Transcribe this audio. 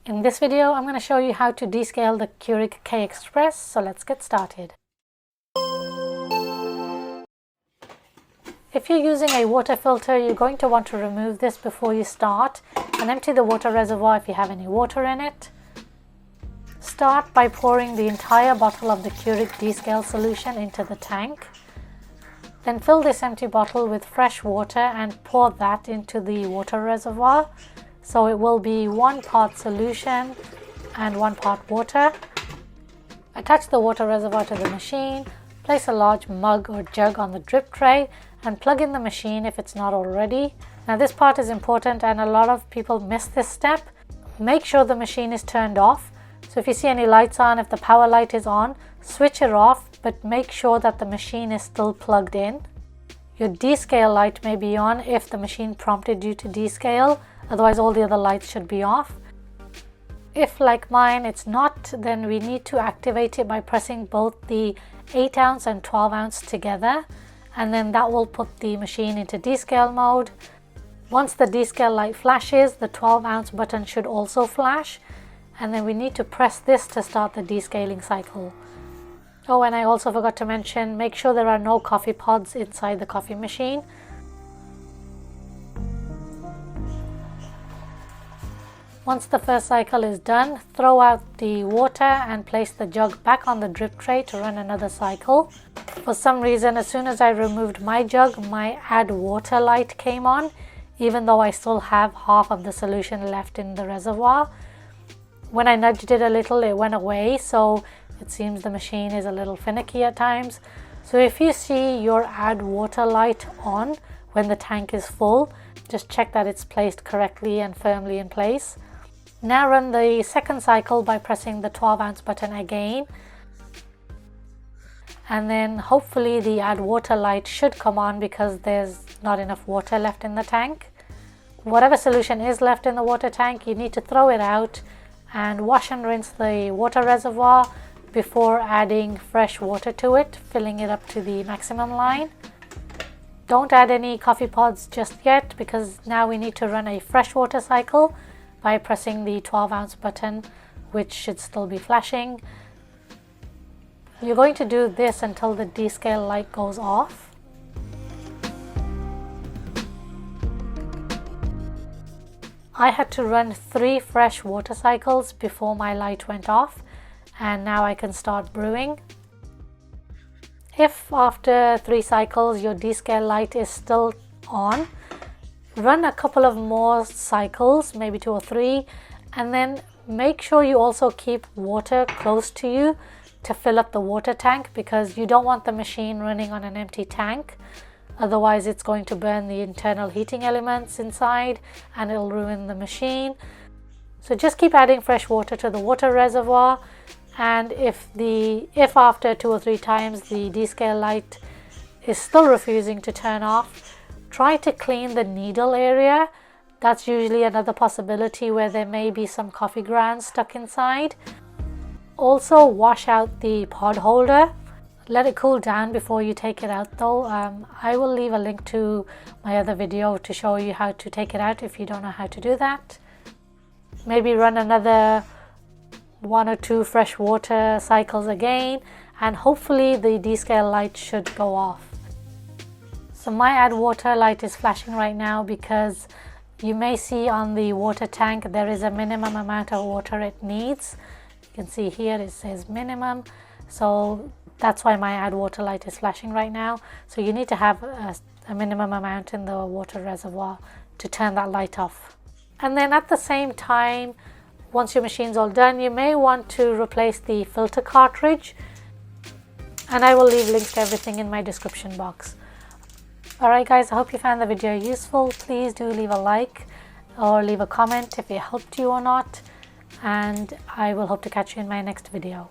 In this video, I'm going to show you how to descale the Keurig K-Express, so let's get started. If you're using a water filter, you're going to want to remove this before you start and empty the water reservoir if you have any water in it. Start by pouring the entire bottle of the Keurig Descale solution into the tank. Then fill this empty bottle with fresh water and pour that into the water reservoir. So it will be 1 part solution and 1 part water. Attach the water reservoir to the machine, place a large mug or jug on the drip tray and plug in the machine if it's not already. Now this part is important and a lot of people miss this step. Make sure the machine is turned off. So if you see any lights on, if the power light is on, switch it off, but make sure that the machine is still plugged in. Your descale light may be on if the machine prompted you to descale. Otherwise all the other lights should be off. If like mine it's not, then we need to activate it by pressing both the 8 ounce and 12 ounce together, and then that will put the machine into descale mode. Once the descale light flashes, the 12 ounce button should also flash, and then we need to press this to start the descaling cycle. Oh, and I also forgot to mention, make sure there are no coffee pods inside the coffee machine. Once the first cycle is done, throw out the water and place the jug back on the drip tray to run another cycle. For some reason, as soon as I removed my jug, my add water light came on, even though I still have half of the solution left in the reservoir. When I nudged it a little, it went away, so it seems the machine is a little finicky at times. So if you see your add water light on when the tank is full, just check that it's placed correctly and firmly in place. Now run the second cycle by pressing the 12 ounce button again, and then hopefully the add water light should come on because there's not enough water left in the tank. Whatever solution is left in the water tank, you need to throw it out and wash and rinse the water reservoir before adding fresh water to it, filling it up to the maximum line. Don't add any coffee pods just yet because now we need to run a fresh water cycle by pressing the 12 ounce button, which should still be flashing. You're going to do this until the descale light goes off. I had to run 3 fresh water cycles before my light went off, and now I can start brewing. If after 3 cycles your descale light is still on, run a couple of more cycles, maybe 2 or 3, and then make sure you also keep water close to you to fill up the water tank, because you don't want the machine running on an empty tank. Otherwise it's going to burn the internal heating elements inside and it'll ruin the machine. So just keep adding fresh water to the water reservoir, and if after 2 or 3 times the descale light is still refusing to turn off, try to clean the needle area. That's usually another possibility where there may be some coffee grounds stuck inside. Also wash out the pod holder. Let it cool down before you take it out though. I will leave a link to my other video to show you how to take it out if you don't know how to do that. Maybe run another 1 or 2 fresh water cycles again, and hopefully the descale light should go off. So my add water light is flashing right now because you may see on the water tank there is a minimum amount of water it needs. You can see here it says minimum, so that's why my add water light is flashing right now. So you need to have a minimum amount in the water reservoir to turn that light off. And then at the same time, once your machine's all done, you may want to replace the filter cartridge, and I will leave links to everything in my description box. Alright guys, I hope you found the video useful. Please do leave a like or leave a comment if it helped you or not, and I will hope to catch you in my next video.